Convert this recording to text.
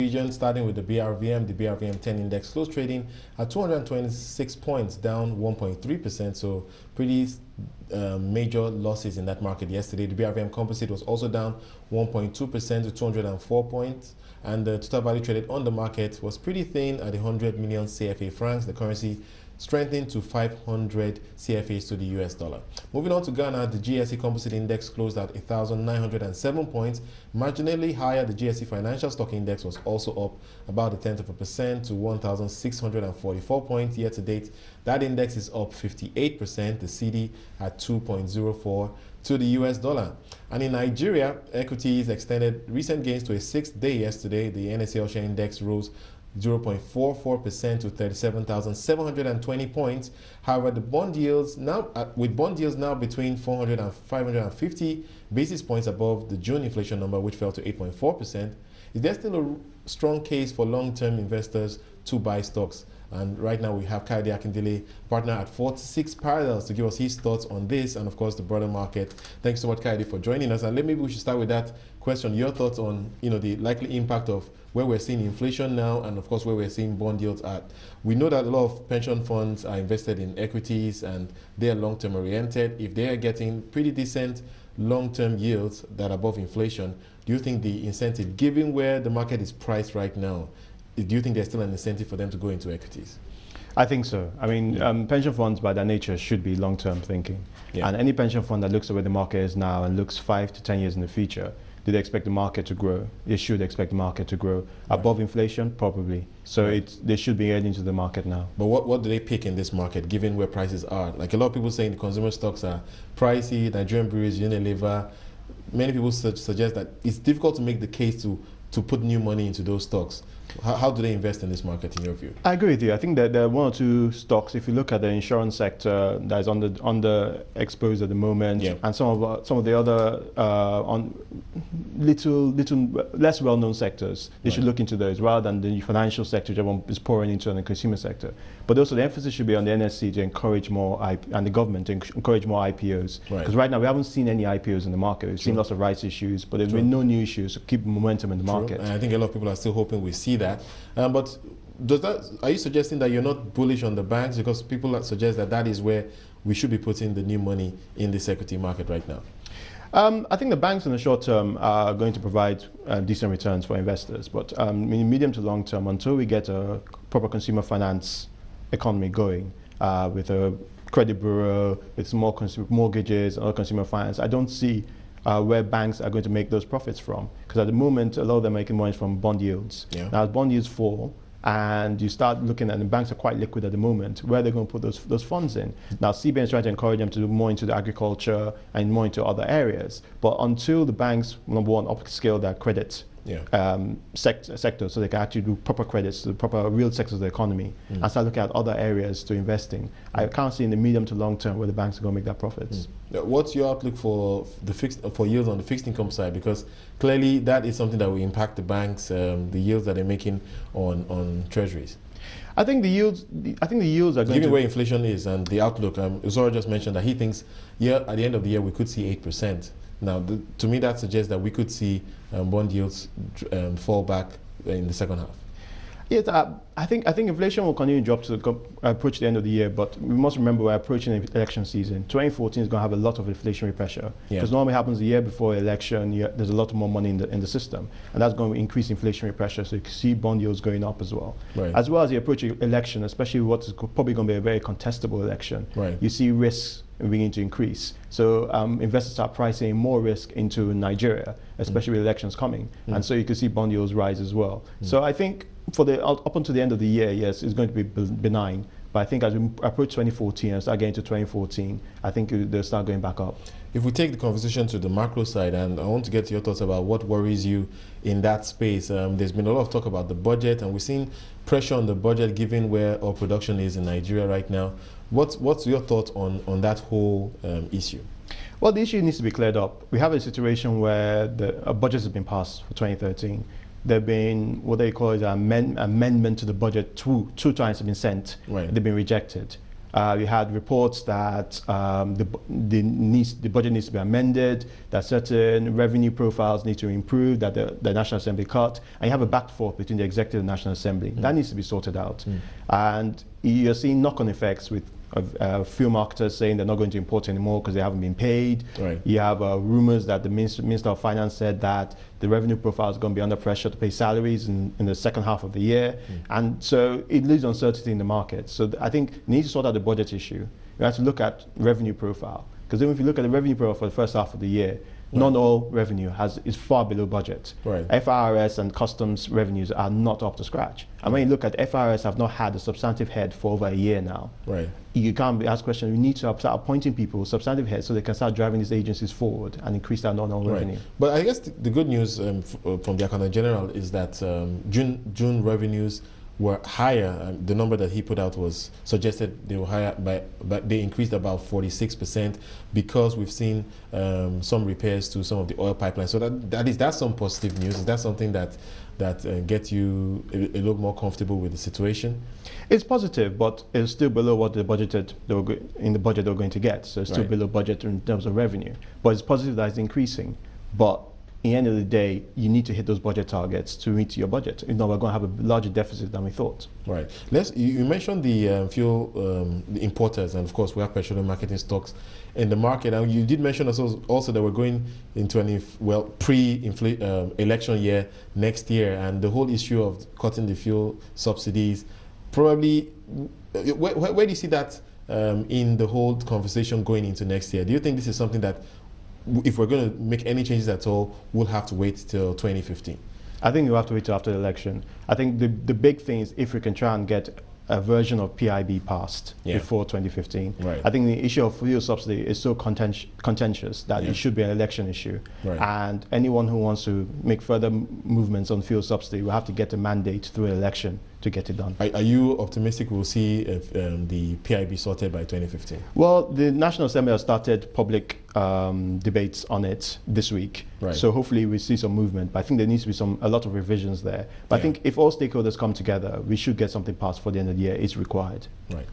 Region, starting with the BRVM 10 index closed trading at 226 points, down 1.3%. So pretty major losses in that market yesterday. The BRVM composite was also down 1.2% to 204 points. And the total value traded on the market was pretty thin at 100 million CFA francs. The currency strengthened to 500 CFAs to the US dollar. Moving on to Ghana, the GSE Composite Index closed at 1,907 points, marginally higher. The GSE Financial Stock Index was also up about 0.1% to 1,644 points year to date. That index is up 58%, the CD at 2.04 to the US dollar. And in Nigeria, equities extended recent gains to a sixth day yesterday. The NSE All Share Index rose 0.44% to 37,720 points. However, the bond yields now, with bond yields now between 400 and 550 basis points above the June inflation number, which fell to 8.4%, is there still a strong case for long-term investors to buy stocks? And right now we have Kaide Akindele, partner at 46 Parallels, to give us his thoughts on this and, of course, the broader market. Thanks so much, Kaide, for joining us. And maybe we should start with that question, your thoughts on the likely impact of where we're seeing inflation now and, of course, where we're seeing bond yields at. We know that a lot of pension funds are invested in equities and they're long-term oriented. If they're getting pretty decent long-term yields that are above inflation, do you think the incentive, given where the market is priced right now, do you think there's still an incentive for them to go into equities? I think so. I mean, pension funds by their nature should be long-term thinking. Yeah. And any pension fund that looks at where the market is now and looks 5 to 10 years in the future, do they expect the market to grow? They should expect the market to grow. Right. Above inflation? Probably. So right. They should be heading to the market now. But what do they pick in this market, given where prices are? Like a lot of people saying the consumer stocks are pricey, Nigerian breweries, Unilever. Many people suggest that it's difficult to make the case to put new money into those stocks. How do they invest in this market, in your view? I agree with you. I think that there are one or two stocks, if you look at the insurance sector, that is under exposed at the moment, yeah. And some of the other little less well-known sectors, they should look into those rather than the financial sector, which everyone is pouring into, and the consumer sector. But also the emphasis should be on the NSE to encourage more, and the government to encourage more IPOs. Because right now we haven't seen any IPOs in the market. We've seen lots of rights issues, but there's been no new issues to keep momentum in the market. And I think a lot of people are still hoping we see that. But are you suggesting that you're not bullish on the banks? Because people suggest that is where we should be putting the new money in this equity market right now. I think the banks in the short term are going to provide decent returns for investors. But in medium to long term, until we get a proper consumer finance economy going with a credit bureau, with more mortgages and other consumer finance, I don't see where banks are going to make those profits from. Because at the moment, a lot of them are making money from bond yields. Yeah. Now, as bond yields fall, and you start looking at, the banks are quite liquid at the moment, where they're going to put those funds in. Now, CBN is trying to encourage them to do more into the agriculture and more into other areas. But until the banks, number one, upscale their credit sector, so they can actually do proper credits to the proper real sectors of the economy and start looking at other areas to invest in. I can't see in the medium to long term where the banks are going to make their profits. What's your outlook for yields on the fixed income side? Because clearly that is something that will impact the banks, the yields that they're making on treasuries. I think the yields are going given where inflation is and the outlook. Uzora just mentioned that he thinks at the end of the year we could see 8%. Now, to me, that suggests that we could see bond yields fall back in the second half. Yes, I think inflation will continue to drop to approach the end of the year, but we must remember we're approaching the election season. 2014 is going to have a lot of inflationary pressure because normally happens the year before election. There's a lot more money in the system, and that's going to increase inflationary pressure. So you can see bond yields going up as well. Right. As well as the approaching election, especially what is probably going to be a very contestable election. Right. You see risks beginning to increase. So investors are pricing more risk into Nigeria, especially with elections coming, and so you can see bond yields rise as well. So I think for up until the end of the year, yes, it's going to be benign. But I think as we approach 2014 and start getting to 2014, I think they'll start going back up. If we take the conversation to the macro side, and I want to get your thoughts about what worries you in that space. There's been a lot of talk about the budget, and we're seeing pressure on the budget given where oil production is in Nigeria right now. What's your thoughts on that whole issue? Well, the issue needs to be cleared up. We have a situation where a budget has been passed for 2013. There have been what they call an amendment to the budget. Two times have been sent. Right. They've been rejected. We had reports that the budget needs to be amended, that certain revenue profiles need to improve, that the National Assembly cut, and you have a back and forth between the Executive and National Assembly. That needs to be sorted out. And you're seeing knock-on effects with few marketers saying they're not going to import anymore because they haven't been paid. Right. You have rumors that the Minister of Finance said that the revenue profile is going to be under pressure to pay salaries in the second half of the year. And so it leaves uncertainty in the market. So I think you need to sort out the budget issue. You have to look at revenue profile. Because then if you look at the revenue profile for the first half of the year, non-oil revenue is far below budget. Right. FRS and customs revenues are not up to scratch. And when you look at FRS, have not had a substantive head for over a year now. Right. You can't be asked questions. You need to start appointing people, substantive heads, so they can start driving these agencies forward and increase their non-oil revenue. But I guess the good news from the Accountant General is that June revenues were higher. The number that he put out was suggested they were higher but they increased about 46% because we've seen some repairs to some of the oil pipelines. So that's some positive news. Is that something that gets you a little more comfortable with the situation? It's positive, but it's still below what in the budget they were going to get. So it's still below budget in terms of revenue. But it's positive that it's increasing. But in the end of the day, you need to hit those budget targets to meet your budget. We're going to have a larger deficit than we thought. Right. You mentioned the fuel the importers, and of course we have petroleum marketing stocks in the market. And you did mention also that we're going into an pre-election year next year, and the whole issue of cutting the fuel subsidies. Probably, where do you see that in the whole conversation going into next year? Do you think this is something that, if we're going to make any changes at all, we'll have to wait till 2015? I think we'll have to wait till after the election. I think the big thing is if we can try and get a version of PIB passed before 2015. Right. I think the issue of fuel subsidy is so contentious that it should be an election issue. Right. And anyone who wants to make further movements on fuel subsidy will have to get a mandate through an election to get it done. Are you optimistic we'll see the PIB sorted by 2015? Well, the National Assembly has started public debates on it this week. Right. So hopefully we see some movement. But I think there needs to be a lot of revisions there. But I think if all stakeholders come together, we should get something passed for the end of the year. It's required. Right.